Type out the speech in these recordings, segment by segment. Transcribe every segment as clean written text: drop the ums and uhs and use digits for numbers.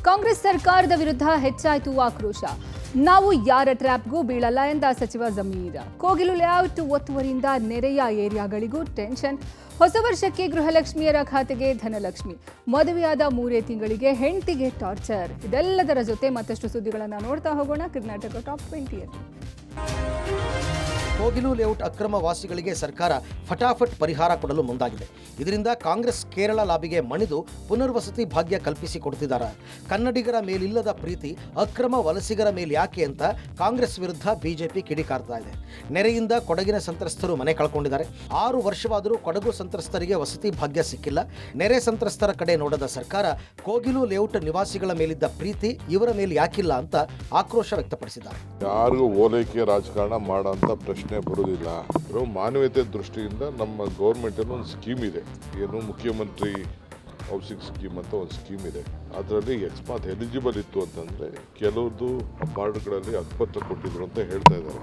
ಕಾಂಗ್ರೆಸ್ ಸರ್ಕಾರದ ವಿರುದ್ಧ ಹೆಚ್ಚಾಯಿತು ಆಕ್ರೋಶ. ನಾವು ಯಾರ ಟ್ರ್ಯಾಪ್ಗೂ ಬೀಳಲ್ಲ ಎಂದ ಸಚಿವ ಜಮೀರ್. ಕೋಗಿಲು ಲೇಔಟ್ ಒತ್ತುವರಿಯಿಂದ ನೆರೆಯ ಏರಿಯಾಗಳಿಗೂ ಟೆನ್ಷನ್. ಹೊಸ ವರ್ಷಕ್ಕೆ ಗೃಹಲಕ್ಷ್ಮಿಯರ ಖಾತೆಗೆ ಧನಲಕ್ಷ್ಮಿ. ಮದುವೆಯಾದ 3 ತಿಂಗಳಿಗೆ ಹೆಂಡತಿಗೆ ಟಾರ್ಚರ್. ಇದೆಲ್ಲದರ ಜೊತೆ ಮತ್ತಷ್ಟು ಸುದ್ದಿಗಳನ್ನು ನೋಡ್ತಾ ಹೋಗೋಣ ಕರ್ನಾಟಕ ಟಾಪ್ 20ಯಲ್ಲಿ. ಕೋಗಿಲು ಲೇಔಟ್ ಅಕ್ರಮ ವಾಸಿಗಳಿಗೆ ಸರ್ಕಾರ ಫಟಾಫಟ್ ಪರಿಹಾರ ಕೊಡಲು ಮುಂದಾಗಿದೆ. ಇದರಿಂದ ಕಾಂಗ್ರೆಸ್ ಕೇರಳ ಲಾಬಿಗೆ ಮಣಿದು ಪುನರ್ವಸತಿ ಭಾಗ್ಯ ಕಲ್ಪಿಸಿಕೊಡ್ತಿದ್ದಾರೆ. ಕನ್ನಡಿಗರ ಮೇಲಿಲ್ಲದ ಪ್ರೀತಿ ಅಕ್ರಮ ವಲಸಿಗರ ಮೇಲೆ ಯಾಕೆ ಅಂತ ಕಾಂಗ್ರೆಸ್ ವಿರುದ್ಧ ಬಿಜೆಪಿ ಕಿಡಿಕಾರ್ತಾ ಇದೆ. ನೆರೆಯಿಂದ ಕೊಡಗಿನ ಸಂತ್ರಸ್ತರು ಮನೆ ಕಳ್ಕೊಂಡಿದ್ದಾರೆ. 6 ವರ್ಷವಾದರೂ ಕೊಡಗು ಸಂತ್ರಸ್ತರಿಗೆ ವಸತಿ ಭಾಗ್ಯ ಸಿಕ್ಕಿಲ್ಲ. ನೆರೆ ಸಂತ್ರಸ್ತರ ಕಡೆ ನೋಡದ ಸರ್ಕಾರ ಕೋಗಿಲು ಲೇಔಟ್ ನಿವಾಸಿಗಳ ಮೇಲಿದ್ದ ಪ್ರೀತಿ ಇವರ ಮೇಲೆ ಯಾಕಿಲ್ಲ ಅಂತ ಆಕ್ರೋಶ ವ್ಯಕ್ತಪಡಿಸಿದ್ದಾರೆ. ಯಾರಿಗೂ ಓಲೈಕೆ ರಾಜಕಾರಣ ಮಾಡೋಂಥ ಪ್ರಶ್ನೆ ಬರುವುದಿಲ್ಲ. ಮಾನವೀಯತೆ ದೃಷ್ಟಿಯಿಂದ ನಮ್ಮ ಗೌರ್ಮೆಂಟ್ ಒಂದು ಸ್ಕೀಮ್ ಇದೆ, ಏನು ಮುಖ್ಯಮಂತ್ರಿ ಹೌಸಿಂಗ್ ಸ್ಕೀಮ್ ಅಂತ ಒಂದು ಸ್ಕೀಮ್ ಇದೆ. ಅದರಲ್ಲಿ ಅಕಸ್ಮಾತ್ ಎಲಿಜಿಬಲ್ ಇತ್ತು ಅಂತಂದರೆ ಕೆಲವ್ರದ್ದು ಅಪಾರ್ಟ್ಗಳಲ್ಲಿ ಹಕ್ಕುಪತ್ರ ಕೊಟ್ಟಿದ್ರು ಅಂತ ಹೇಳ್ತಾ ಇದ್ದಾರೆ.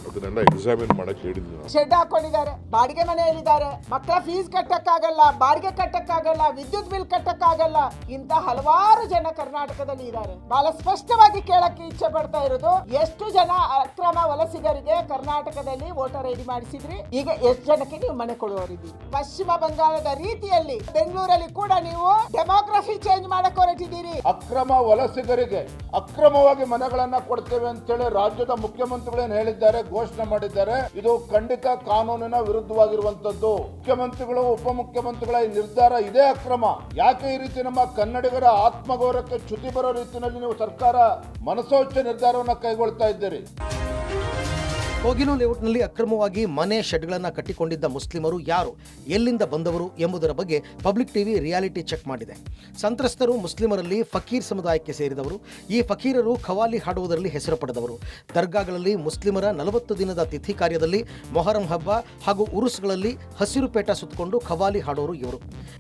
ಅದನ್ನೆಲ್ಲ ಎಕ್ಸಾಮಿನ್ ಮಾಡಕ್ಕೆ ಹೇಳಿದ್ವಿ. ಶೆಡ್ ಹಾಕೊಂಡಿದ್ದಾರೆ, ಬಾಡಿಗೆ ಮನೆಯಲ್ಲಿದ್ದಾರೆ, ಮಕ್ಕಳ ಫೀಸ್ ಕಟ್ಟಕ್ಕಾಗಲ್ಲ, ಬಾಡಿಗೆ ಕಟ್ಟಕ್ಕಾಗಲ್ಲ, ವಿದ್ಯುತ್ ಬಿಲ್ ಕಟ್ಟಕ್ಕಾಗಲ್ಲ. ಇಂತ ಹಲವಾರು ಜನ ಕರ್ನಾಟಕದಲ್ಲಿ ಇದ್ದಾರೆ. ಬಹಳ ಸ್ಪಷ್ಟವಾಗಿ ಕೇಳಕ್ಕೆ ಇಚ್ಛೆ ಪಡ್ತಾ ಇರೋದು, ಎಷ್ಟು ಜನ ಅಕ್ರಮ ವಲಸಿಗರಿಗೆ ಕರ್ನಾಟಕದಲ್ಲಿ ವೋಟರ್ ಐಡಿ ಮಾಡಿಸಿದ್ರಿ, ಈಗ ಎಷ್ಟು ಜನಕ್ಕೆ ನೀವು ಮನೆ ಕೊಡುವವರಿದ್ದೀರಿ. ಪಶ್ಚಿಮ ಬಂಗಾಳದ ರೀತಿಯಲ್ಲಿ ಬೆಂಗಳೂರಲ್ಲಿ ಕೂಡ ನೀವು ಡೆಮೋಗ್ರಫಿ ಚೇಂಜ್ ಮಾಡಕ್ ಹೊರಟಿದ್ದೀರಿ. ಅಕ್ರಮ ವಲಸಿಗರಿಗೆ ಅಕ್ರಮವಾಗಿ ಮನೆಗಳನ್ನ ಕೊಡ್ತೇವೆ ಅಂತೇಳಿ ರಾಜ್ಯದ ಮುಖ್ಯಮಂತ್ರಿಗಳೇನು ಹೇಳಿದ್ದಾರೆ, ಘೋಷಣೆ ಮಾಡಿದ್ದಾರೆ. ಇದು ಖಂಡಿತ ಕಾನೂನಿನ ವಿರುದ್ಧವಾಗಿರುವಂತದ್ದು. ಮುಖ್ಯಮಂತ್ರಿಗಳು ಉಪಮುಖ್ಯಮಂತ್ರಿಗಳ ಈ ನಿರ್ಧಾರ ಇದೇ ಅಕ್ರಮ. ಯಾಕೆ ಈ ರೀತಿ ನಮ್ಮ ಕನ್ನಡಿಗರ ಆತ್ಮಗೌರವಕ್ಕೆ ಚ್ಯುತಿ ಬರೋ ರೀತಿಯಲ್ಲಿ ನೀವು ಸರ್ಕಾರ ಮನಸೋಚ್ಚ ನಿರ್ಧಾರವನ್ನು ಕೈಗೊಳ್ತಾ ಇದ್ದೀರಿ. ಕೋಗಿಲು ಲೇಔಟ್ನಲ್ಲಿ ಅಕ್ರಮವಾಗಿ ಮನೆ ಶೆಡ್ಗಳನ್ನು ಕಟ್ಟಿಕೊಂಡಿದ್ದ ಮುಸ್ಲಿಮರು ಯಾರು, ಎಲ್ಲಿಂದ ಬಂದವರು ಎಂಬುದರ ಬಗ್ಗೆ ಪಬ್ಲಿಕ್ ಟಿವಿ ರಿಯಾಲಿಟಿ ಚೆಕ್ ಮಾಡಿದೆ. ಸಂತ್ರಸ್ತರು ಮುಸ್ಲಿಮರಲ್ಲಿ ಫಕೀರ್ ಸಮುದಾಯಕ್ಕೆ ಸೇರಿದವರು. ಈ ಫಕೀರರು ಖವಾಲಿ ಹಾಡುವುದರಲ್ಲಿ ಹೆಸರು ಪಡೆದವರು. ದರ್ಗಾಗಳಲ್ಲಿ ಮುಸ್ಲಿಮರ 40 ದಿನದ ತಿಥಿ ಕಾರ್ಯದಲ್ಲಿ, ಮೊಹರಂ ಹಬ್ಬ ಹಾಗೂ ಉರುಸ್ಗಳಲ್ಲಿ ಹಸಿರು ಪೇಟ ಸುತ್ತಕೊಂಡು ಖವಾಲಿ ಹಾಡೋರು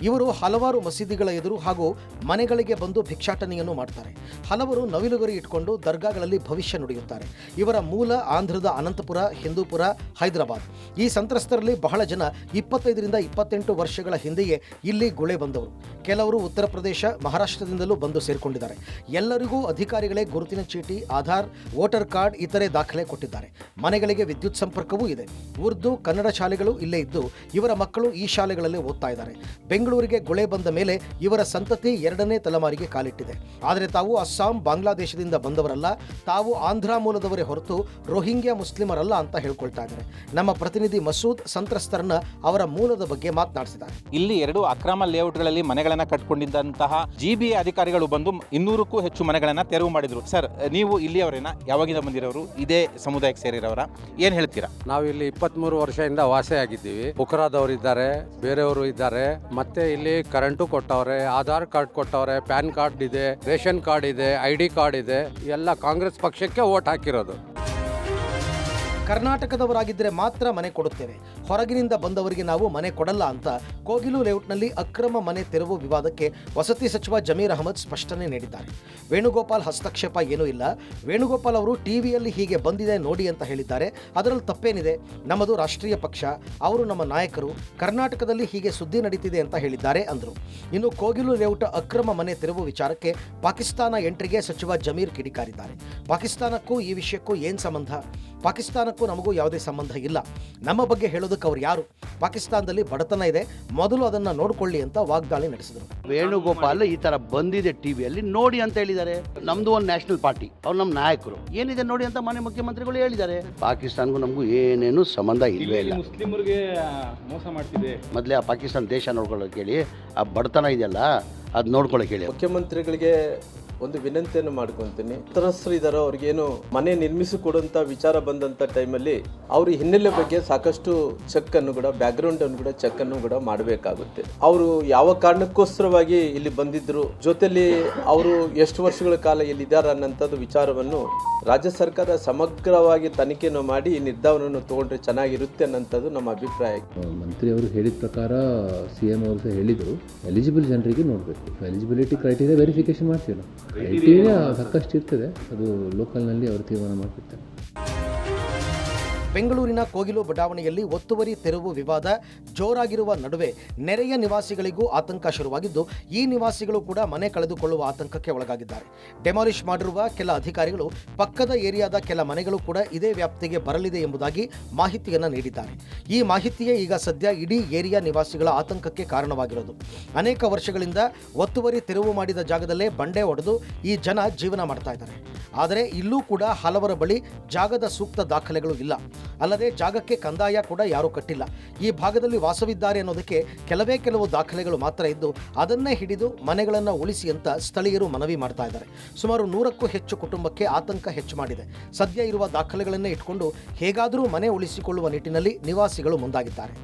ಇವರು ಹಲವಾರು ಮಸೀದಿಗಳ ಎದುರು ಹಾಗೂ ಮನೆಗಳಿಗೆ ಬಂದು ಭಿಕ್ಷಾಟನೆಯನ್ನು ಮಾಡ್ತಾರೆ. ಹಲವರು ನವಿಲುಗರಿ ಇಟ್ಕೊಂಡು ದರ್ಗಾಗಳಲ್ಲಿ ಭವಿಷ್ಯ ನುಡಿಯುತ್ತಾರೆ. ಇವರ ಮೂಲ ಆಂಧ್ರದ ಅನಂತಪುರ, ಹಿಂದೂಪುರ, ಹೈದರಾಬಾದ್. ಈ ಸಂತ್ರಸ್ತರಲ್ಲಿ ಬಹಳ ಜನ 25ರಿಂದ 28 ವರ್ಷಗಳ ಹಿಂದೆಯೇ ಇಲ್ಲಿ ಗುಳೆ ಬಂದವರು. ಕೆಲವರು ಉತ್ತರ ಪ್ರದೇಶ, ಮಹಾರಾಷ್ಟ್ರದಿಂದಲೂ ಬಂದು ಸೇರಿಕೊಂಡಿದ್ದಾರೆ. ಎಲ್ಲರಿಗೂ ಅಧಿಕಾರಿಗಳೇ ಗುರುತಿನ ಚೀಟಿ, ಆಧಾರ್, ವೋಟರ್ ಕಾರ್ಡ್ ಇತರೆ ದಾಖಲೆ ಕೊಟ್ಟಿದ್ದಾರೆ. ಮನೆಗಳಿಗೆ ವಿದ್ಯುತ್ ಸಂಪರ್ಕವೂ ಇದೆ. ಉರ್ದು, ಕನ್ನಡ ಶಾಲೆಗಳು ಇಲ್ಲೇ ಇದ್ದು ಇವರ ಮಕ್ಕಳು ಈ ಶಾಲೆಗಳಲ್ಲೇ ಓದ್ತಾ ಇದ್ದಾರೆ. ಬೆಂಗಳೂರಿಗೆ ಗುಳೆ ಬಂದ ಮೇಲೆ ಇವರ ಸಂತತಿ 2ನೇ ತಲೆಮಾರಿಗೆ ಕಾಲಿಟ್ಟಿದೆ. ಆದರೆ ತಾವು ಅಸ್ಸಾಂ, ಬಾಂಗ್ಲಾದೇಶದಿಂದ ಬಂದವರಲ್ಲ, ತಾವು ಆಂಧ್ರ ಮೂಲದವರೇ ಹೊರತು ರೋಹಿಂಗ್ಯಾ ಮುಸ್ಲಿಮರಲ್ಲ ಅಂತ ಹೇಳ್ಕೊಳ್ತಾ ಇದ್ದಾರೆ. ನಮ್ಮ ಪ್ರತಿನಿಧಿ ಮಸೂದ್ ಸಂತ್ರಸ್ತರನ್ನ ಅವರ ಮೂಲದ ಬಗ್ಗೆ ಮಾತನಾಡಿಸಿದ್ದಾರೆ. ಇಲ್ಲಿ 2 ಅಕ್ರಮ ಲೇಔಟ್ಗಳಲ್ಲಿ ಮನೆಗಳನ್ನ ಕಟ್ಟಿಕೊಂಡಿದ್ದಂತಹ ಜಿಬಿಎ ಅಧಿಕಾರಿಗಳು ಬಂದು 200ಕ್ಕೂ ಹೆಚ್ಚು ಮನೆಗಳನ್ನ ತೆರವು ಮಾಡಿದ್ರು. ಸರ್, ನೀವು ಇಲ್ಲಿಯವರೇನಾ? ಯಾವಾಗಿಂದ ಬಂದಿರೋರು? ಇದೇ ಸಮುದಾಯಕ್ಕೆ ಸೇರಿರೋರ? ಏನ್ ಹೇಳ್ತೀರಾ? ನಾವು ಇಲ್ಲಿ 23 ವರ್ಷದಿಂದ ವಾಸಿಯಾಗಿದ್ದೀವಿ. ಪುಕರಾದವರು ಇದ್ದಾರೆ, ಬೇರೆಯವರು ಇದ್ದಾರೆ. ಮತ್ತೆ ಇಲ್ಲಿ ಕರೆಂಟು ಕೊಟ್ಟವ್ರೆ, ಆಧಾರ್ ಕಾರ್ಡ್ ಕೊಟ್ಟವ್ರೆ, ಪ್ಯಾನ್ ಕಾರ್ಡ್ ಇದೆ, ರೇಷನ್ ಕಾರ್ಡ್ ಇದೆ, ID ಕಾರ್ಡ್ ಇದೆ. ಎಲ್ಲ ಕಾಂಗ್ರೆಸ್ ಪಕ್ಷಕ್ಕೆ ವೋಟ್ ಹಾಕಿರೋದು. ಕರ್ನಾಟಕದವರಾಗಿದ್ದರೆ ಮಾತ್ರ ಮನೆ ಕೊಡುತ್ತೇವೆ, ಹೊರಗಿನಿಂದ ಬಂದವರಿಗೆ ನಾವು ಮನೆ ಕೊಡಲ್ಲ ಅಂತ ಕೋಗಿಲು ಲೇಔಟ್ನಲ್ಲಿ ಅಕ್ರಮ ಮನೆ ತೆರವು ವಿವಾದಕ್ಕೆ ವಸತಿ ಸಚಿವ ಜಮೀರ್ ಅಹಮದ್ ಸ್ಪಷ್ಟನೆ ನೀಡಿದ್ದಾರೆ. ವೇಣುಗೋಪಾಲ್ ಹಸ್ತಕ್ಷೇಪ ಏನೂ ಇಲ್ಲ. ವೇಣುಗೋಪಾಲ್ ಅವರು ಟಿವಿಯಲ್ಲಿ ಹೀಗೆ ಬಂದಿದೆ ನೋಡಿ ಅಂತ ಹೇಳಿದ್ದಾರೆ. ಅದರಲ್ಲಿ ತಪ್ಪೇನಿದೆ? ನಮ್ಮದು ರಾಷ್ಟ್ರೀಯ ಪಕ್ಷ, ಅವರು ನಮ್ಮ ನಾಯಕರು. ಕರ್ನಾಟಕದಲ್ಲಿ ಹೀಗೆ ಸುದ್ದಿ ನಡೀತಿದೆ ಅಂತ ಹೇಳಿದ್ದಾರೆ ಅಂದರು. ಇನ್ನು ಕೋಗಿಲು ಲೇಔಟ್ ಅಕ್ರಮ ಮನೆ ತೆರವು ವಿಚಾರಕ್ಕೆ ಪಾಕಿಸ್ತಾನ ಎಂಟ್ರಿಗೆ ಸಚಿವ ಜಮೀರ್ ಕಿಡಿಕಾರಿದ್ದಾರೆ. ಪಾಕಿಸ್ತಾನಕ್ಕೂ ಈ ವಿಷಯಕ್ಕೂ ಏನು ಸಂಬಂಧ? ಪಾಕಿಸ್ತಾನಕ್ಕೂ ನಮಗೂ ಯಾವುದೇ ಸಂಬಂಧ ಇಲ್ಲ. ನಮ್ಮ ಬಗ್ಗೆ ಹೇಳೋದಕ್ಕೆ ಅವ್ರು ಯಾರು? ಪಾಕಿಸ್ತಾನದಲ್ಲಿ ಬಡತನ ಇದೆ, ಮೊದಲು ಅದನ್ನು ನೋಡಿಕೊಳ್ಳಿ ಅಂತ ವಾಗ್ದಾಳಿ ನಡೆಸಿದರು. ವೇಣುಗೋಪಾಲ್ ಈ ತರ ಬಂದಿದೆ ಟಿವಿಯಲ್ಲಿ ನೋಡಿ ಅಂತ ಹೇಳಿದ್ದಾರೆ. ನಮ್ದು ಒಂದು ನ್ಯಾಷನಲ್ ಪಾರ್ಟಿ, ಅವ್ರು ನಮ್ಮ ನಾಯಕರು, ಏನಿದೆ ನೋಡಿ ಅಂತ ಮಾನ್ಯ ಮುಖ್ಯಮಂತ್ರಿಗಳು ಹೇಳಿದ್ದಾರೆ. ಪಾಕಿಸ್ತಾನಕ್ಕೂ ನಮಗೂ ಏನೇನು ಸಂಬಂಧ ಇಲ್ಲವೇ ಇಲ್ಲ. ಮುಸ್ಲಿಮರಿಗೆ ಮೋಸ ಮಾಡ್ತಿದೆ. ಮೊದಲೇ ಆ ಪಾಕಿಸ್ತಾನ ದೇಶ ನೋಡ್ಕೊಳ್ಳೋಕೆ ಹೇಳಿ, ಆ ಬಡತನ ಇದೆಯಲ್ಲ ಅದು ನೋಡ್ಕೊಳ್ಳೋಕೆ ಹೇಳಿ. ಮುಖ್ಯಮಂತ್ರಿಗಳಿಗೆ ಒಂದು ವಿನಂತಿಯನ್ನು ಮಾಡ್ಕೊಂತೀನಿ. ಸಂತ್ರಸ್ತರು ಇದ್ದಾರೋ ಅವ್ರಿಗೇನು ಮನೆ ನಿರ್ಮಿಸಿಕೊಡುವಂತ ವಿಚಾರ ಬಂದಂತ ಟೈಮಲ್ಲಿ ಅವ್ರ ಹಿನ್ನೆಲೆ ಬಗ್ಗೆ ಸಾಕಷ್ಟು ಚೆಕ್ ಅನ್ನು ಕೂಡ, ಬ್ಯಾಕ್ ಗ್ರೌಂಡ್ ಅನ್ನು ಕೂಡ ಚೆಕ್ ಅನ್ನು ಕೂಡ ಮಾಡಬೇಕಾಗುತ್ತೆ. ಅವರು ಯಾವ ಕಾರಣಕ್ಕೋಸ್ಕರವಾಗಿ ಇಲ್ಲಿ ಬಂದಿದ್ರು, ಜೊತೆಲಿ ಅವರು ಎಷ್ಟು ವರ್ಷಗಳ ಕಾಲ ಇಲ್ಲಿ ಇದ್ದಾರೆ ಅನ್ನೋಂಥದ್ದು ವಿಚಾರವನ್ನು ರಾಜ್ಯ ಸರ್ಕಾರ ಸಮಗ್ರವಾಗಿ ತನಿಖೆಯನ್ನು ಮಾಡಿ ಈ ನಿರ್ಧಾರವನ್ನು ತಗೊಂಡ್ರೆ ಚೆನ್ನಾಗಿರುತ್ತೆ ಅನ್ನೋಂಥದ್ದು ನಮ್ಮ ಅಭಿಪ್ರಾಯ. ಮಂತ್ರಿ ಅವರು ಹೇಳಿದ ಪ್ರಕಾರ CM ಅವರು ಸಹ ಹೇಳಿದರು, ಎಲಿಜಿಬಲ್ ಜನರಿಗೆ ನೋಡಬೇಕು. ಎಲಿಜಿಬಿಲಿಟಿ ಕ್ರೈಟೀರಿಯಾ ವೆರಿಫಿಕೇಶನ್ ಮಾಡ್ತೀವಿ ನಾವು. ಕ್ರೈಟೀರಿಯಾ ಸಾಕಷ್ಟು ಇರ್ತದೆ, ಅದು ಲೋಕಲ್ನಲ್ಲಿ ಅವರು ತೀರ್ಮಾನ ಮಾಡ್ತಿರ್ತಾರೆ. ಬೆಂಗಳೂರಿನ ಕೋಗಿಲು ಬಡಾವಣೆಯಲ್ಲಿ ಒತ್ತುವರಿ ತೆರವು ವಿವಾದ ಜೋರಾಗಿರುವ ನಡುವೆ ನೆರೆಯ ನಿವಾಸಿಗಳಿಗೂ ಆತಂಕ ಶುರುವಾಗಿದ್ದು, ಈ ನಿವಾಸಿಗಳು ಕೂಡ ಮನೆ ಕಳೆದುಕೊಳ್ಳುವ ಆತಂಕಕ್ಕೆ ಒಳಗಾಗಿದ್ದಾರೆ. ಡೆಮಾಲಿಷ್ ಮಾಡಿರುವ ಕೆಲ ಅಧಿಕಾರಿಗಳು ಪಕ್ಕದ ಏರಿಯಾದ ಕೆಲ ಮನೆಗಳು ಕೂಡ ಇದೇ ವ್ಯಾಪ್ತಿಗೆ ಬರಲಿದೆ ಎಂಬುದಾಗಿ ಮಾಹಿತಿಯನ್ನು ನೀಡಿದ್ದಾರೆ. ಈ ಮಾಹಿತಿಯೇ ಈಗ ಸದ್ಯ ಇಡೀ ಏರಿಯಾ ನಿವಾಸಿಗಳ ಆತಂಕಕ್ಕೆ ಕಾರಣವಾಗಿರೋದು. ಅನೇಕ ವರ್ಷಗಳಿಂದ ಒತ್ತುವರಿ ತೆರವು ಮಾಡಿದ ಜಾಗದಲ್ಲೇ ಬಂಡೆ ಹೊಡೆದು ಈ ಜನ ಜೀವನ ಮಾಡ್ತಾ ಇದ್ದಾರೆ. ಆದರೆ ಇಲ್ಲೂ ಕೂಡ ಹಲವರ ಬಳಿ ಜಾಗದ ಸೂಕ್ತ ದಾಖಲೆಗಳು ಇಲ್ಲ. ಅಲ್ಲದೆ ಜಾಗಕ್ಕೆ ಕಂದಾಯ ಕೂಡ ಯಾರೂ ಕಟ್ಟಿಲ್ಲ. ಈ ಭಾಗದಲ್ಲಿ ವಾಸವಿದ್ದಾರೆ ಅನ್ನೋದಕ್ಕೆ ಕೆಲವು ದಾಖಲೆಗಳು ಮಾತ್ರ ಇದ್ದು, ಅದನ್ನೇ ಹಿಡಿದು ಮನೆಗಳನ್ನು ಉಳಿಸಿ ಅಂತ ಸ್ಥಳೀಯರು ಮನವಿ ಮಾಡ್ತಾ ಇದ್ದಾರೆ. ಸುಮಾರು 100ಕ್ಕೂ ಹೆಚ್ಚು ಕುಟುಂಬಕ್ಕೆ ಆತಂಕ ಹೆಚ್ಚು ಮಾಡಿದೆ. ಸದ್ಯ ಇರುವ ದಾಖಲೆಗಳನ್ನೇ ಇಟ್ಕೊಂಡು ಹೇಗಾದರೂ ಮನೆ ಉಳಿಸಿಕೊಳ್ಳುವ ನಿಟ್ಟಿನಲ್ಲಿ ನಿವಾಸಿಗಳು ಮುಂದಾಗಿದ್ದಾರೆ.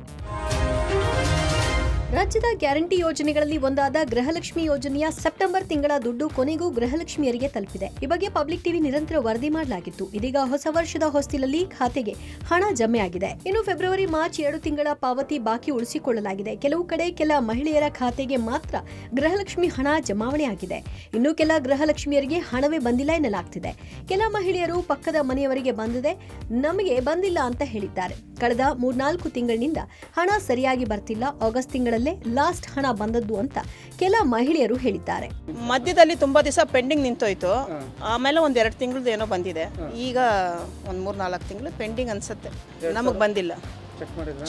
ರಾಜ್ಯದ ಗ್ಯಾರಂಟಿ ಯೋಜನೆಗಳಲ್ಲಿ ಒಂದಾದ ಗೃಹಲಕ್ಷ್ಮಿ ಯೋಜನೆಯ ಸೆಪ್ಟೆಂಬರ್ ತಿಂಗಳ ದುಡ್ಡು ಕೊನೆಗೂ ಗೃಹಲಕ್ಷ್ಮಿಯರಿಗೆ ತಲುಪಿದೆ. ಈ ಬಗ್ಗೆ ಪಬ್ಲಿಕ್ ಟಿವಿ ನಿರಂತರ ವರದಿ ಮಾಡಲಾಗಿತ್ತು. ಇದೀಗ ಹೊಸ ವರ್ಷದ ಹೊಸ್ತಿಲಲ್ಲಿ ಖಾತೆಗೆ ಹಣ ಜಮೆ ಆಗಿದೆ. ಇನ್ನು ಫೆಬ್ರವರಿ ಮಾರ್ಚ್ 2 ತಿಂಗಳ ಪಾವತಿ ಬಾಕಿ ಉಳಿಸಿಕೊಳ್ಳಲಾಗಿದೆ. ಕೆಲವು ಕಡೆ ಕೆಲ ಮಹಿಳೆಯರ ಖಾತೆಗೆ ಮಾತ್ರ ಗೃಹಲಕ್ಷ್ಮಿ ಹಣ ಜಮಾವಣೆ ಆಗಿದೆ. ಇನ್ನು ಕೆಲ ಗೃಹಲಕ್ಷ್ಮಿಯರಿಗೆ ಹಣವೇ ಬಂದಿಲ್ಲ ಎನ್ನಲಾಗ್ತಿದೆ. ಕೆಲ ಮಹಿಳೆಯರು ಪಕ್ಕದ ಮನೆಯವರಿಗೆ ಬಂದಿದೆ, ನಮಗೆ ಬಂದಿಲ್ಲ ಅಂತ ಹೇಳಿದ್ದಾರೆ. ಕಳೆದ 3-4 ತಿಂಗಳಿನಿಂದ ಹಣ ಸರಿಯಾಗಿ ಬರ್ತಿಲ್ಲ. ಆಗಸ್ಟ್ ತಿಂಗಳಲ್ಲಿ ಲಾಸ್ಟ್ ಹಣ ಬಂದದ್ದು ಅಂತ ಕೆಲ ಮಹಿಳೆಯರು ಹೇಳಿದ್ದಾರೆ. ಮಧ್ಯದಲ್ಲಿ ತುಂಬಾ ದಿವಸ ಪೆಂಡಿಂಗ್ ನಿಂತೋಯ್ತು. ಆಮೇಲೆ 1-2 ತಿಂಗಳದ್ದು ಏನೋ ಬಂದಿದೆ. ಈಗ 3-4 ತಿಂಗಳು ಪೆಂಡಿಂಗ್ ಅನ್ಸುತ್ತೆ. ನಮಗೆ ಬಂದಿಲ್ಲ.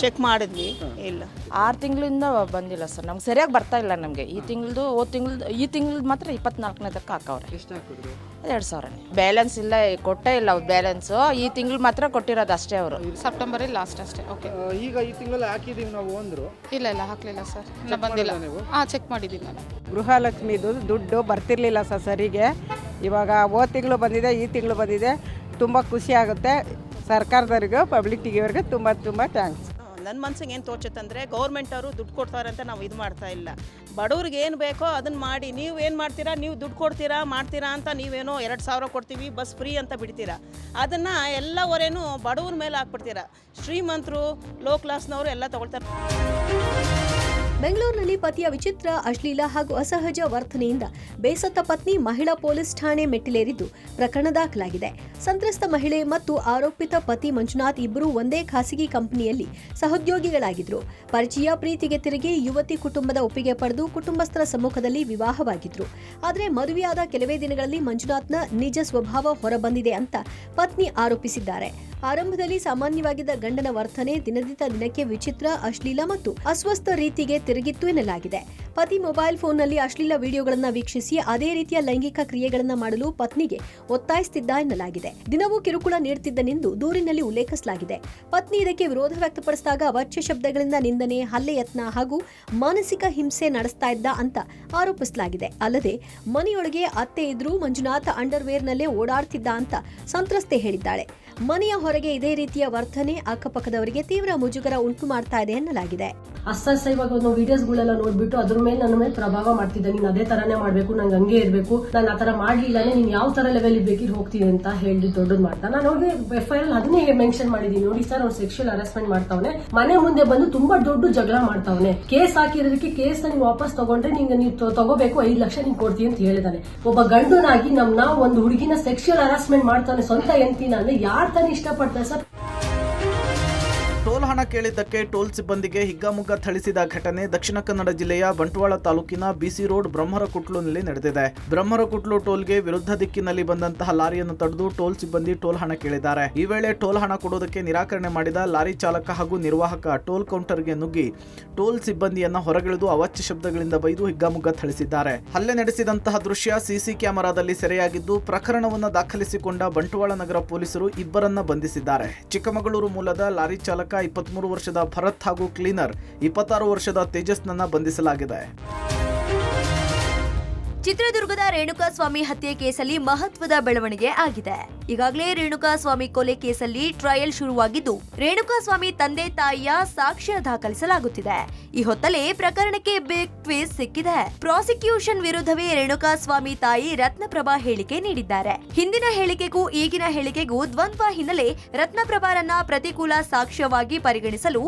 ಚೆಕ್ ಮಾಡಿದ್ವಿ, ಇಲ್ಲ. 6 ತಿಂಗಳಿಂದ ಬಂದಿಲ್ಲ ಸರ್. ನಮ್ಗೆ ಸರಿಯಾಗಿ ಬರ್ತಾ ಇಲ್ಲ. ನಮಗೆ ಈ ತಿಂಗಳದು ಈ ತಿಂಗಳದ್ದು ಮಾತ್ರ 24ನೇ ತನಕ ಹಾಕವ್ರೆ. 2,000 ಬ್ಯಾಲೆನ್ಸ್ ಇಲ್ಲ, ಕೊಟ್ಟೇ ಇಲ್ಲ ಅವ್ರು ಬ್ಯಾಲೆನ್ಸು. ಈ ತಿಂಗಳು ಮಾತ್ರ ಕೊಟ್ಟಿರೋದು ಅಷ್ಟೇ ಅವರು. ಸೆಪ್ಟೆಂಬರ್ ಲಾಸ್ಟ್ ಅಷ್ಟೇ. ಓಕೆ. ಈಗ ಈ ತಿಂಗಳಲ್ಲಿ ಹಾಕಿದೀವಿ ನಾವು ಅಂದ್ರು. ಇಲ್ಲ ಹಾಕ್ಲಿಲ್ಲ ಸರ್. ಬಂದಿಲ್ಲ. ಚೆಕ್ ಮಾಡಿದ್ದೀನಿ ನಾನು. ಗೃಹಲಕ್ಷ್ಮಿದು ದುಡ್ಡು ಬರ್ತಿರ್ಲಿಲ್ಲ ಸರ್ ಸರಿಗೆ. ಇವಾಗ ಹೋದ ತಿಂಗಳು ಬಂದಿದೆ, ಈ ತಿಂಗಳು ಬಂದಿದೆ. ತುಂಬ ಖುಷಿ ಆಗುತ್ತೆ. ಸರ್ಕಾರದವ್ರಿಗೂ ಪಬ್ಲಿಕ್ ಟಿವಿಯವ್ರಿಗೆ ತುಂಬ ಥ್ಯಾಂಕ್ಸ್. ನನ್ನ ಮನ್ಸಿಗೆ ಏನು ತೋಚುತ್ತಂದರೆ ಗೌರ್ಮೆಂಟ್ ಅವರು ದುಡ್ಡು ಕೊಡ್ತಾರೆ ಅಂತ ನಾವು ಇದು ಮಾಡ್ತಾ ಇಲ್ಲ. ಬಡವ್ರಿಗೆ ಏನು ಬೇಕೋ ಅದನ್ನು ಮಾಡಿ. ನೀವು ಏನು ಮಾಡ್ತೀರಾ, ನೀವು ದುಡ್ಡು ಕೊಡ್ತೀರಾ ಮಾಡ್ತೀರಾ ಅಂತ ನೀವೇನೋ 2,000 ಕೊಡ್ತೀವಿ ಬಸ್ ಫ್ರೀ ಅಂತ ಬಿಡ್ತೀರಾ. ಅದನ್ನು ಎಲ್ಲ ಹೊರೇನು ಬಡವ್ರ ಮೇಲೆ ಹಾಕ್ಬಿಡ್ತೀರಾ. ಶ್ರೀಮಂತರು ಲೋ ಕ್ಲಾಸ್ನವರು ಎಲ್ಲ ತಗೊಳ್ತಾರೆ. ಬೆಂಗಳೂರಿನಲ್ಲಿ ಪತಿಯ ವಿಚಿತ್ರ, ಅಶ್ಲೀಲ ಹಾಗೂ ಅಸಹಜ ವರ್ತನೆಯಿಂದ ಬೇಸತ್ತ ಪತ್ನಿ ಮಹಿಳಾ ಪೊಲೀಸ್ ಠಾಣೆ ಮೆಟ್ಟಿಲೇರಿದ್ದು ಪ್ರಕರಣ ದಾಖಲಾಗಿದೆ. ಸಂತ್ರಸ್ತ ಮಹಿಳೆ ಮತ್ತು ಆರೋಪಿತ ಪತಿ ಮಂಜುನಾಥ್ ಇಬ್ಬರು ಒಂದೇ ಖಾಸಗಿ ಕಂಪನಿಯಲ್ಲಿ ಸಹೋದ್ಯೋಗಿಗಳಾಗಿದ್ರು. ಪರಿಚಯ, ಪ್ರೀತಿಗೆ ತಿರುಗಿ ಯುವತಿ ಕುಟುಂಬದ ಒಪ್ಪಿಗೆ ಪಡೆದು ಕುಟುಂಬಸ್ಥರ ಸಮ್ಮುಖದಲ್ಲಿ ವಿವಾಹವಾಗಿದ್ರು. ಆದರೆ ಮದುವೆಯಾದ ಕೆಲವೇ ದಿನಗಳಲ್ಲಿ ಮಂಜುನಾಥ್ನ ನಿಜ ಸ್ವಭಾವ ಹೊರಬಂದಿದೆ ಅಂತ ಪತ್ನಿ ಆರೋಪಿಸಿದ್ದಾರೆ. ಆರಂಭದಲ್ಲಿ ಸಾಮಾನ್ಯವಾಗಿದ್ದ ಗಂಡನ ವರ್ತನೆ ದಿನದಿಂದ ದಿನಕ್ಕೆ ವಿಚಿತ್ರ, ಅಶ್ಲೀಲ ಮತ್ತು ಅಸ್ವಸ್ಥ ರೀತಿಗೆ ತಿರುಗಿತ್ತು ಎನ್ನಲಾಗಿದೆ. ಪತಿ ಮೊಬೈಲ್ ಫೋನ್ನಲ್ಲಿ ಅಶ್ಲೀಲ ವಿಡಿಯೋಗಳನ್ನು ವೀಕ್ಷಿಸಿ ಅದೇ ರೀತಿಯ ಲೈಂಗಿಕ ಕ್ರಿಯೆಗಳನ್ನು ಮಾಡಲು ಪತ್ನಿಗೆ ಒತ್ತಾಯಿಸುತ್ತಿದ್ದ ಎನ್ನಲಾಗಿದೆ. ದಿನವೂ ಕಿರುಕುಳ ನೀಡುತ್ತಿದ್ದನೆಂದು ದೂರಿನಲ್ಲಿ ಉಲ್ಲೇಖಿಸಲಾಗಿದೆ. ಪತ್ನಿ ಇದಕ್ಕೆ ವಿರೋಧ ವ್ಯಕ್ತಪಡಿಸಿದಾಗ ಅವಾಚ್ಯ ಶಬ್ದಗಳಿಂದ ನಿಂದನೆ, ಹಲ್ಲೆ ಯತ್ನ ಹಾಗೂ ಮಾನಸಿಕ ಹಿಂಸೆ ನಡೆಸ್ತಾ ಇದ್ದ ಅಂತ ಆರೋಪಿಸಲಾಗಿದೆ. ಅಲ್ಲದೆ ಮನೆಯೊಳಗೆ ಅತ್ತೆ ಇದ್ರೂ ಮಂಜುನಾಥ್ ಅಂಡರ್ವೇರ್ನಲ್ಲೇ ಓಡಾಡ್ತಿದ್ದ ಅಂತ ಸಂತ್ರಸ್ತೆ ಹೇಳಿದ್ದಾಳೆ. ಮನೆಯ ಹೊರಗೆ ಇದೇ ರೀತಿಯ ವರ್ತನೆ ಅಕ್ಕಪಕ್ಕದವರಿಗೆ ತೀವ್ರ ಮುಜುಗರ ಉಂಟು ಮಾಡ್ತಾ ಇದೆ ಎನ್ನಲಾಗಿದೆ. ಇವಾಗ ಒಂದು ವಿಡಿಯೋಸ್ಗಳೆಲ್ಲ ನೋಡ್ಬಿಟ್ಟು ಅದ್ರ ಮೇಲೆ ನನ್ನ ಮೇಲೆ ಪ್ರಭಾವ ಮಾಡ್ತಿದ್ದೆ. ನೀನ್ ಅದೇ ತರನೇ ಮಾಡ್ಬೇಕು, ನಂಗೆ ಹಂಗೆ ಇರ್ಬೇಕು, ನಾನು ಆತರ ಮಾಡ್ಲಿಲ್ಲಾನೆ ನೀನ್ ಯಾವ ತರ ಲೆವೆಲ್ ಬೇಕಿರ್ ಹೋಗ್ತೀನಿ ಅಂತ ಹೇಳಿ ದೊಡ್ಡದ್ ಮಾಡ್ತಾ. ನಾನು ಅವ್ರಿಗೆ FIR ಅದನ್ನೇ ಮೆನ್ಷನ್ ಮಾಡಿದೀನಿ. ನೋಡಿ ಸರ್, ಅವ್ನು ಸೆಕ್ಷುವಲ್ ಹರಾಸ್ಮೆಂಟ್ ಮಾಡ್ತಾವನೆ, ಮನೆ ಮುಂದೆ ಬಂದು ತುಂಬಾ ದೊಡ್ಡ ಜಗಳ ಮಾಡ್ತಾವನೆ, ಕೇಸ್ ಹಾಕಿರೋದಕ್ಕೆ ಕೇಸ್ ನೀನು ವಾಪಸ್ ತಗೊಂಡ್ರೆ ನೀವು ತಗೋಬೇಕು, 5 ಲಕ್ಷ ನೀನ್ ಕೊಡ್ತೀನಿ ಅಂತ ಹೇಳಿದಾನೆ. ಒಬ್ಬ ಗಂಡನಾಗಿ ನಾವು ಒಂದು ಹುಡುಗಿನ ಸೆಕ್ಷುವಲ್ ಹರಾಸ್ಮೆಂಟ್ ಮಾಡ್ತಾನೆ ಸ್ವಂತ ಹೆಂಡ್ತಿನ ಅಂದ್ರೆ ಯಾರ್ ತಾನೇ ಇಷ್ಟಪಡ್ತಾರೆ ಸರ್? ಟೋಲ್ ಹಣ ಕೇಳಿದ್ದಕ್ಕೆ ಟೋಲ್ ಸಿಬ್ಬಂದಿಗೆ ಹಿಗ್ಗಾಮುಗ್ಗ ಥಳಿಸಿದ ಘಟನೆ ದಕ್ಷಿಣ ಕನ್ನಡ ಜಿಲ್ಲೆಯ ಬಂಟ್ವಾಳ ತಾಲೂಕಿನ BC ರೋಡ್ ಬ್ರಹ್ಮರಕುಟ್ಲುನಲ್ಲಿ ನಡೆದಿದೆ. ಬ್ರಹ್ಮರಕುಟ್ಲು ಟೋಲ್ಗೆ ವಿರುದ್ಧ ದಿಕ್ಕಿನಲ್ಲಿ ಬಂದಂತಹ ಲಾರಿಯನ್ನು ತಡೆದು ಟೋಲ್ ಸಿಬ್ಬಂದಿ ಟೋಲ್ ಹಣ ಕೇಳಿದ್ದಾರೆ. ಈ ವೇಳೆ ಟೋಲ್ ಹಣ ಕೊಡುವುದಕ್ಕೆ ನಿರಾಕರಣೆ ಮಾಡಿದ ಲಾರಿ ಚಾಲಕ ಹಾಗೂ ನಿರ್ವಾಹಕ ಟೋಲ್ ಕೌಂಟರ್ಗೆ ನುಗ್ಗಿ ಟೋಲ್ ಸಿಬ್ಬಂದಿಯನ್ನ ಹೊರಗಿಳಿದು ಅವಾಚ್ಯ ಶಬ್ದಗಳಿಂದ ಬೈದು ಹಿಗ್ಗಾಮುಗ್ಗ ಥಳಿಸಿದ್ದಾರೆ. ಹಲ್ಲೆ ನಡೆಸಿದಂತಹ ದೃಶ್ಯ CC ಕ್ಯಾಮೆರಾದಲ್ಲಿ ಸೆರೆಯಾಗಿದ್ದು ಪ್ರಕರಣವನ್ನು ದಾಖಲಿಸಿಕೊಂಡ ಬಂಟ್ವಾಳ ನಗರ ಪೊಲೀಸರು ಇಬ್ಬರನ್ನ ಬಂಧಿಸಿದ್ದಾರೆ. ಚಿಕ್ಕಮಗಳೂರು ಮೂಲದ ಲಾರಿ ಚಾಲಕ 23 ವರ್ಷದ ಭರತ್ ಹಾಗೂ ಕ್ಲೀನರ್ 26 ವರ್ಷದ ತೇಜಸ್ನನ್ನ ಬಂಧಿಸಲಾಗಿದೆ. ಚಿತ್ರದುರ್ಗದ ರೇಣುಕಾಸ್ವಾಮಿ ಹತ್ಯೆ ಕೇಸಲ್ಲಿ ಮಹತ್ವದ ಬೆಳವಣಿಗೆ ಆಗಿದೆ. ಈಗಾಗಲೇ ರೇಣುಕಾಸ್ವಾಮಿ ಕೊಲೆ ಕೇಸಲ್ಲಿ ಟ್ರಯಲ್ ಶುರುವಾಗಿದ್ದು ರೇಣುಕಾಸ್ವಾಮಿ ತಂದೆ ತಾಯಿಯ ಸಾಕ್ಷ್ಯ ದಾಖಲಿಸಲಾಗುತ್ತಿದೆ. ಈ ಹೊತ್ತಲೇ ಪ್ರಕರಣಕ್ಕೆ ಬಿಗ್ ಟ್ವಿಸ್ಟ್ ಸಿಕ್ಕಿದೆ. ಪ್ರಾಸಿಕ್ಯೂಷನ್ ವಿರುದ್ಧವೇ ರೇಣುಕಾಸ್ವಾಮಿ ತಾಯಿ ರತ್ನಪ್ರಭಾ ಹೇಳಿಕೆ ನೀಡಿದ್ದಾರೆ. ಹಿಂದಿನ ಹೇಳಿಕೆಗೂ ಈಗಿನ ಹೇಳಿಕೆಗೂ ದ್ವಂದ್ವ ಹಿನ್ನೆಲೆ ರತ್ನಪ್ರಭಾರನ್ನ ಪ್ರತಿಕೂಲ ಸಾಕ್ಷ್ಯವಾಗಿ ಪರಿಗಣಿಸಲು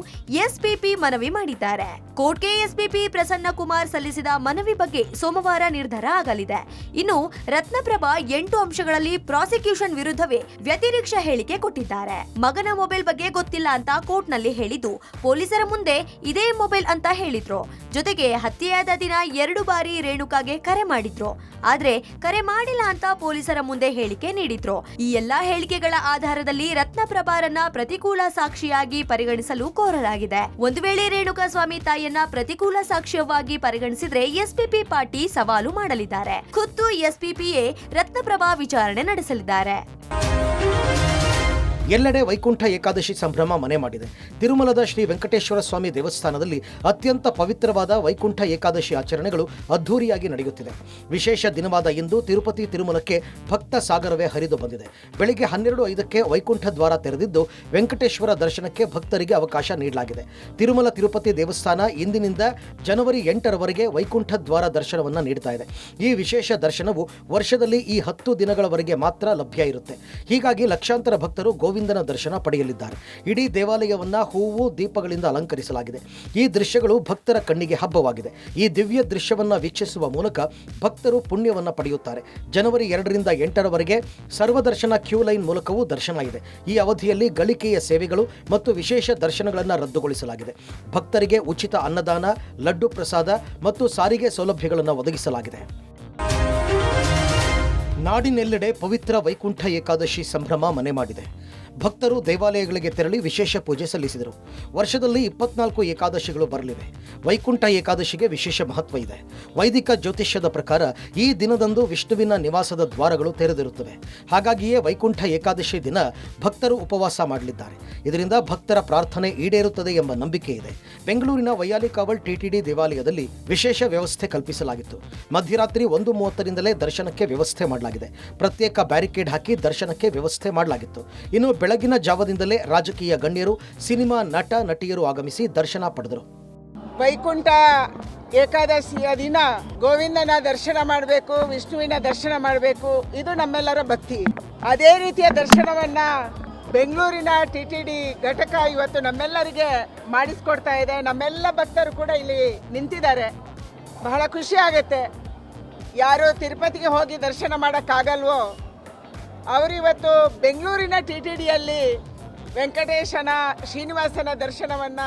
SPP ಮನವಿ ಮಾಡಿದ್ದಾರೆ. ಕೋರ್ಟ್ಗೆ SPP ಪ್ರಸನ್ನ ಕುಮಾರ್ ಸಲ್ಲಿಸಿದ ಮನವಿ ಬಗ್ಗೆ ಸೋಮವಾರ ನಿರ್ಧಾರ ಆಗಲಿದೆ. ಇನ್ನು ರತ್ನಪ್ರಭಾ 8 ಅಂಶಗಳಲ್ಲಿ ಪ್ರಾಸಿಕ್ಯೂಷನ್ ವಿರುದ್ಧವೇ ವ್ಯತಿರಿಕ್ತ ಹೇಳಿಕೆ ಕೊಟ್ಟಿದ್ದಾರೆ. ಮಗನ ಮೊಬೈಲ್ ಬಗ್ಗೆ ಗೊತ್ತಿಲ್ಲ ಅಂತ ಕೋರ್ಟ್ನಲ್ಲಿ ಹೇಳಿದ್ದು, ಪೊಲೀಸರ ಮುಂದೆ ಇದೇ ಮೊಬೈಲ್ ಅಂತ ಹೇಳಿದ್ರು. ಜೊತೆಗೆ ಹತ್ಯೆಯಾದ ದಿನ 2 ಬಾರಿ ರೇಣುಕಾಗೆ ಕರೆ ಮಾಡಿದ್ರು. ಆದ್ರೆ ಕರೆ ಮಾಡಿಲ್ಲ ಅಂತ ಪೊಲೀಸರ ಮುಂದೆ ಹೇಳಿಕೆ ನೀಡಿದ್ರು. ಈ ಎಲ್ಲಾ ಹೇಳಿಕೆಗಳ ಆಧಾರದಲ್ಲಿ ರತ್ನಪ್ರಭಾರನ್ನ ಪ್ರತಿಕೂಲ ಸಾಕ್ಷಿಯಾಗಿ ಪರಿಗಣಿಸಲು ಕೋರಲಾಗಿದೆ. ಒಂದು ವೇಳೆ ರೇಣುಕಾ ಸ್ವಾಮಿ ತಾಯಿಯನ್ನ ಪ್ರತಿಕೂಲ ಸಾಕ್ಷ್ಯವಾಗಿ ಪರಿಗಣಿಸಿದ್ರೆ ಎಸ್ಪಿಪಿ ಪಾರ್ಟಿ ಸವಾಲು ಮಾಡಲಿದ್ದಾರೆ. ಖುದ್ದು ಎಸ್ಪಿಪಿಯೇ ರತ್ನಪ್ರಭಾ ವಿಚಾರಣೆ ನಡೆಸಲಿದ್ದಾರೆ. ಎಲ್ಲೆಡೆ ವೈಕುಂಠ ಏಕಾದಶಿ ಸಂಭ್ರಮ ಮನೆ ಮಾಡಿದೆ. ತಿರುಮಲದ ಶ್ರೀ ವೆಂಕಟೇಶ್ವರ ಸ್ವಾಮಿ ದೇವಸ್ಥಾನದಲ್ಲಿ ಅತ್ಯಂತ ಪವಿತ್ರವಾದ ವೈಕುಂಠ ಏಕಾದಶಿ ಆಚರಣೆಗಳು ಅದ್ಧೂರಿಯಾಗಿ ನಡೆಯುತ್ತಿದೆ. ವಿಶೇಷ ದಿನವಾದ ಇಂದು ತಿರುಪತಿ ತಿರುಮಲಕ್ಕೆ ಭಕ್ತ ಸಾಗರವೇ ಹರಿದು ಬಂದಿದೆ. ಬೆಳಿಗ್ಗೆ 12:05ಕ್ಕೆ ವೈಕುಂಠ ದ್ವಾರ ತೆರೆದಿದ್ದು ವೆಂಕಟೇಶ್ವರ ದರ್ಶನಕ್ಕೆ ಭಕ್ತರಿಗೆ ಅವಕಾಶ ನೀಡಲಾಗಿದೆ. ತಿರುಮಲ ತಿರುಪತಿ ದೇವಸ್ಥಾನ ಇಂದಿನಿಂದ ಜನವರಿ 8ರವರೆಗೆ ವೈಕುಂಠ ದ್ವಾರ ದರ್ಶನವನ್ನು ನೀಡ್ತಾ ಇದೆ. ಈ ವಿಶೇಷ ದರ್ಶನವು ವರ್ಷದಲ್ಲಿ ಈ 10 ದಿನಗಳವರೆಗೆ ಮಾತ್ರ ಲಭ್ಯ ಇರುತ್ತೆ. ಹೀಗಾಗಿ ಲಕ್ಷಾಂತರ ಭಕ್ತರು ಗೋವಿಂದನ ದರ್ಶನ ಪಡೆಯಲಿದ್ದಾರೆ. ಇಡೀ ದೇವಾಲಯವನ್ನ ಹೂವು ದೀಪಗಳಿಂದ ಅಲಂಕರಿಸಲಾಗಿದೆ. ಈ ದೃಶ್ಯಗಳು ಭಕ್ತರ ಕಣ್ಣಿಗೆ ಹಬ್ಬವಾಗಿದೆ. ಈ ದಿವ್ಯ ದೃಶ್ಯವನ್ನ ವೀಕ್ಷಿಸುವ ಮೂಲಕ ಭಕ್ತರು ಪುಣ್ಯವನ್ನ ಪಡೆಯುತ್ತಾರೆ. ಜನವರಿ 2ರಿಂದ 8ರವರೆಗೆ ಸರ್ವದರ್ಶನ ಕ್ಯೂ ಲೈನ್ ಮೂಲಕವೂ ದರ್ಶನ ಇದೆ. ಈ ಅವಧಿಯಲ್ಲಿ ಗಳಿಕೆಯ ಸೇವೆಗಳು ಮತ್ತು ವಿಶೇಷ ದರ್ಶನಗಳನ್ನು ರದ್ದುಗೊಳಿಸಲಾಗಿದೆ. ಭಕ್ತರಿಗೆ ಉಚಿತ ಅನ್ನದಾನ, ಲಡ್ಡು ಪ್ರಸಾದ ಮತ್ತು ಸಾರಿಗೆ ಸೌಲಭ್ಯಗಳನ್ನು ಒದಗಿಸಲಾಗಿದೆ. ನಾಡಿನೆಲ್ಲೆಡೆ ಪವಿತ್ರ ವೈಕುಂಠ ಏಕಾದಶಿ ಸಂಭ್ರಮ ಮನೆ ಮಾಡಿದೆ. ಭಕ್ತರು ದೇವಾಲಯಗಳಿಗೆ ತೆರಳಿ ವಿಶೇಷ ಪೂಜೆ ಸಲ್ಲಿಸಿದರು. ವರ್ಷದಲ್ಲಿ 24 ಏಕಾದಶಿಗಳು ಬರಲಿವೆ. ವೈಕುಂಠ ಏಕಾದಶಿಗೆ ವಿಶೇಷ ಮಹತ್ವ ಇದೆ. ವೈದಿಕ ಜ್ಯೋತಿಷ್ಯದ ಪ್ರಕಾರ ಈ ದಿನದಂದು ವಿಷ್ಣುವಿನ ನಿವಾಸದ ದ್ವಾರಗಳು ತೆರೆದಿರುತ್ತವೆ. ಹಾಗಾಗಿಯೇ ವೈಕುಂಠ ಏಕಾದಶಿ ದಿನ ಭಕ್ತರು ಉಪವಾಸ ಮಾಡಲಿದ್ದಾರೆ. ಇದರಿಂದ ಭಕ್ತರ ಪ್ರಾರ್ಥನೆ ಈಡೇರುತ್ತದೆ ಎಂಬ ನಂಬಿಕೆ ಇದೆ. ಬೆಂಗಳೂರಿನ ವೈಯಾಲಿಕಾವಲ್ ಟಿಟಿಡಿ ದೇವಾಲಯದಲ್ಲಿ ವಿಶೇಷ ವ್ಯವಸ್ಥೆ ಕಲ್ಪಿಸಲಾಗಿತ್ತು. ಮಧ್ಯರಾತ್ರಿ 1:30ರಿಂದಲೇ ದರ್ಶನಕ್ಕೆ ವ್ಯವಸ್ಥೆ ಮಾಡಲಾಗಿದೆ. ಪ್ರತ್ಯೇಕ ಬ್ಯಾರಿಕೇಡ್ ಹಾಕಿ ದರ್ಶನಕ್ಕೆ ವ್ಯವಸ್ಥೆ ಮಾಡಲಾಗಿತ್ತು. ಇನ್ನು ಬೆಳಗಿನ ಜಾವದಿಂದಲೇ ರಾಜಕೀಯ ಗಣ್ಯರು, ಸಿನಿಮಾ ನಟ ನಟಿಯರು ಆಗಮಿಸಿ ದರ್ಶನ ಪಡೆದರು. ವೈಕುಂಠ ಏಕಾದಶಿಯ ದಿನ ಗೋವಿಂದನ ದರ್ಶನ ಮಾಡಬೇಕು, ವಿಷ್ಣುವಿನ ದರ್ಶನ ಮಾಡಬೇಕು, ಇದು ನಮ್ಮೆಲ್ಲರ ಭಕ್ತಿ. ಅದೇ ರೀತಿಯ ದರ್ಶನವನ್ನ ಬೆಂಗಳೂರಿನ ಟಿಟಿಡಿ ಘಟಕ ಇವತ್ತು ನಮ್ಮೆಲ್ಲರಿಗೆ ಮಾಡಿಸ್ಕೊಡ್ತಾ ಇದೆ. ನಮ್ಮೆಲ್ಲ ಭಕ್ತರು ಕೂಡ ಇಲ್ಲಿ ನಿಂತಿದ್ದಾರೆ. ಬಹಳ ಖುಷಿ ಆಗುತ್ತೆ. ಯಾರು ತಿರುಪತಿಗೆ ಹೋಗಿ ದರ್ಶನ ಮಾಡೋಕ್ಕಾಗಲ್ವೋ ಅವರು ಇವತ್ತು ಬೆಂಗಳೂರಿನ ಟಿಟಿಡಿಯಲ್ಲಿ ವೆಂಕಟೇಶನ, ಶ್ರೀನಿವಾಸನ ದರ್ಶನವನ್ನು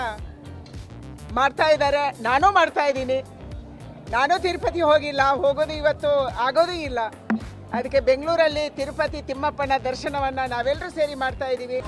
ಮಾಡ್ತಾ ಇದ್ದಾರೆ. ನಾನು ಮಾಡ್ತಾ ಇದ್ದೀನಿ. ನಾನು ತಿರುಪತಿ ಹೋಗಿಲ್ಲ, ಹೋಗೋದು ಇವತ್ತು ಆಗೋದು ಇಲ್ಲ. ಅದಕ್ಕೆ ಬೆಂಗಳೂರಲ್ಲಿ ತಿರುಪತಿ ತಿಮ್ಮಪ್ಪನ ದರ್ಶನವನ್ನು ನಾವೆಲ್ಲರೂ ಸೇರಿ ಮಾಡ್ತಾ ಇದ್ದೀವಿ.